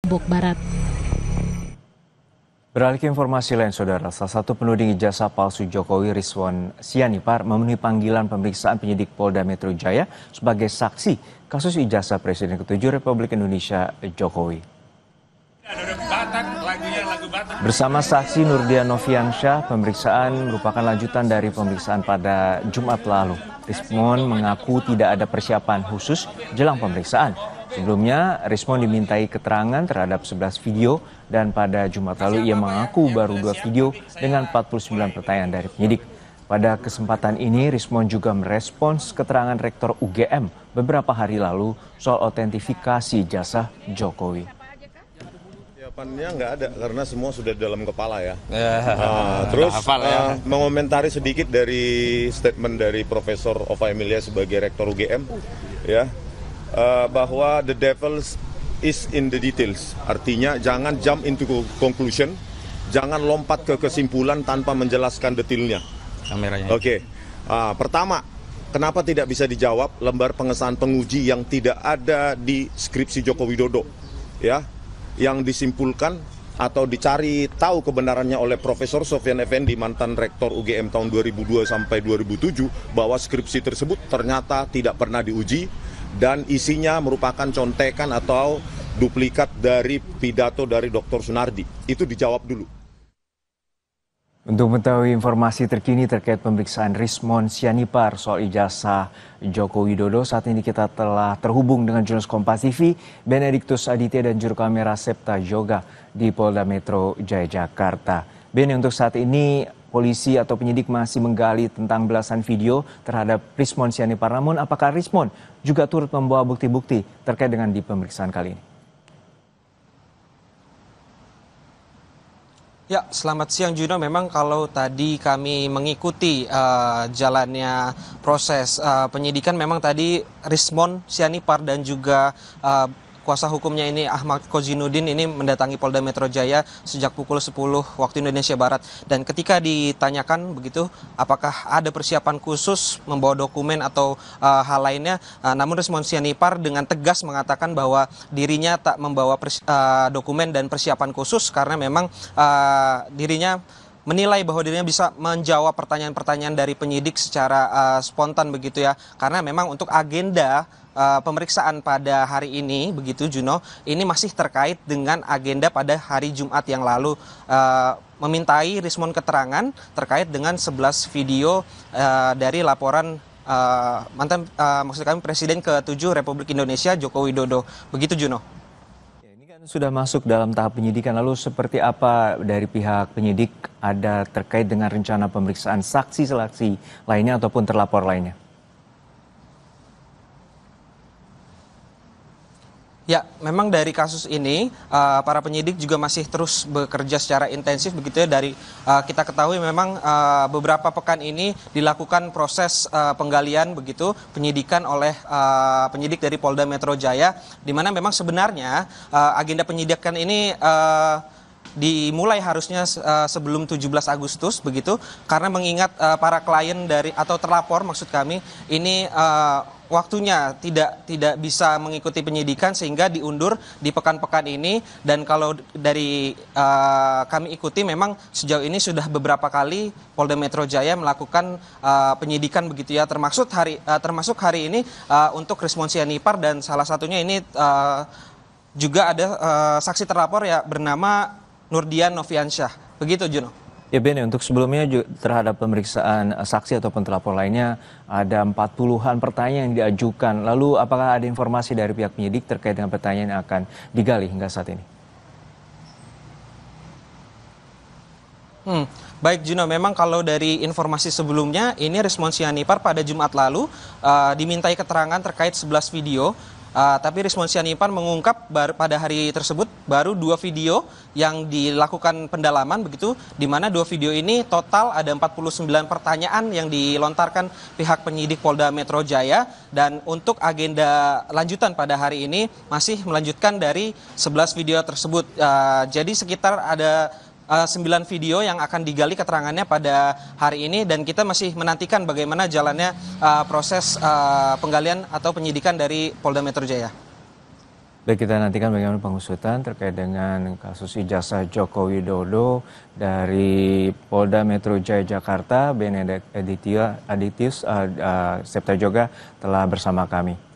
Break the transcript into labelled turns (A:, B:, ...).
A: Lombok Barat.
B: Beralih ke informasi lain, Saudara. Salah satu penuding ijazah palsu Jokowi, Rizwan Sianipar, memenuhi panggilan pemeriksaan penyidik Polda Metro Jaya sebagai saksi kasus ijazah Presiden ke-7 Republik Indonesia, Jokowi. Bersama saksi Nurdian Noviansyah, pemeriksaan merupakan lanjutan dari pemeriksaan pada Jumat lalu. Rizwan mengaku tidak ada persiapan khusus jelang pemeriksaan. Sebelumnya, Rizwan dimintai keterangan terhadap 11 video dan pada Jumat lalu ia mengaku baru 2 video dengan 49 pertanyaan dari penyidik. Pada kesempatan ini, Rizwan juga merespons keterangan Rektor UGM beberapa hari lalu soal autentifikasi ijazah Jokowi.
C: Persiapannya nggak ada karena semua sudah dalam kepala ya.
D: Terus
C: mengomentari sedikit dari statement dari Profesor Ova Emilia sebagai Rektor UGM ya. Bahwa the devil is in the details. Artinya jangan jump into conclusion, jangan lompat ke kesimpulan tanpa menjelaskan detailnya. Oke. Pertama, kenapa tidak bisa dijawab lembar pengesahan penguji yang tidak ada di skripsi Joko Widodo, ya, yang disimpulkan atau dicari tahu kebenarannya oleh Profesor Sofyan Effendi, mantan Rektor UGM tahun 2002 sampai 2007, bahwa skripsi tersebut ternyata tidak pernah diuji dan isinya merupakan contekan atau duplikat dari pidato dari Dr. Sunardi. Itu dijawab dulu.
B: Untuk mengetahui informasi terkini terkait pemeriksaan Rizwan Sianipar soal ijazah Joko Widodo, saat ini kita telah terhubung dengan jurnalis Kompas TV Benediktus Aditya dan juru kamera Septa Yoga di Polda Metro Jaya, Jakarta. Ben, untuk saat ini polisi atau penyidik masih menggali tentang belasan video terhadap Rizwan Sianipar. Namun apakah Rizwan juga turut membawa bukti-bukti terkait dengan di pemeriksaan kali ini?
E: Ya, selamat siang Juno. Memang kalau tadi kami mengikuti jalannya proses penyidikan, memang tadi Rizwan Sianipar dan juga kuasa hukumnya ini Ahmad Kozinudin ini mendatangi Polda Metro Jaya sejak pukul 10 waktu Indonesia Barat. Dan ketika ditanyakan begitu apakah ada persiapan khusus membawa dokumen atau hal lainnya, namun Rizwan Sianipar dengan tegas mengatakan bahwa dirinya tak membawa dokumen dan persiapan khusus karena memang dirinya menilai bahwa dirinya bisa menjawab pertanyaan-pertanyaan dari penyidik secara spontan begitu ya. Karena memang untuk agenda pemeriksaan pada hari ini begitu Juno, ini masih terkait dengan agenda pada hari Jumat yang lalu, memintai Rizwan keterangan terkait dengan 11 video dari laporan maksud kami Presiden ke-7 Republik Indonesia Joko Widodo. Begitu Juno.
B: Ini kan sudah masuk dalam tahap penyidikan, lalu seperti apa dari pihak penyidik ada terkait dengan rencana pemeriksaan saksi-saksi lainnya ataupun terlapor lainnya?
E: Ya, memang dari kasus ini para penyidik juga masih terus bekerja secara intensif begitu ya. Dari kita ketahui memang beberapa pekan ini dilakukan proses penggalian begitu penyidikan oleh penyidik dari Polda Metro Jaya, di mana memang sebenarnya agenda penyidikan ini dimulai harusnya sebelum 17 Agustus begitu, karena mengingat para klien dari atau terlapor maksud kami ini waktunya tidak bisa mengikuti penyidikan sehingga diundur di pekan-pekan ini. Dan kalau dari kami ikuti memang sejauh ini sudah beberapa kali Polda Metro Jaya melakukan penyidikan begitu ya, termasuk hari ini untuk Rizwan Sianipar, dan salah satunya ini juga ada saksi terlapor ya bernama Nurdian Noviansyah. Begitu Juno.
B: Ya Ben, untuk sebelumnya terhadap pemeriksaan saksi ataupun terlapor lainnya ada 40-an pertanyaan yang diajukan. Lalu apakah ada informasi dari pihak penyidik terkait dengan pertanyaan yang akan digali hingga saat ini?
E: Baik Juno, memang kalau dari informasi sebelumnya ini Rizwan Sianipar pada Jumat lalu dimintai keterangan terkait 11 video. Tapi Rizwan Sianipar mengungkap pada hari tersebut baru 2 video yang dilakukan pendalaman begitu, di mana 2 video ini total ada 49 pertanyaan yang dilontarkan pihak penyidik Polda Metro Jaya, dan untuk agenda lanjutan pada hari ini masih melanjutkan dari 11 video tersebut. Jadi sekitar ada 9 video yang akan digali keterangannya pada hari ini, dan kita masih menantikan bagaimana jalannya proses penggalian atau penyidikan dari Polda Metro Jaya.
B: Baik, kita nantikan bagaimana pengusutan terkait dengan kasus ijazah Joko Widodo dari Polda Metro Jaya Jakarta. Benedict Aditius Septa Joga telah bersama kami.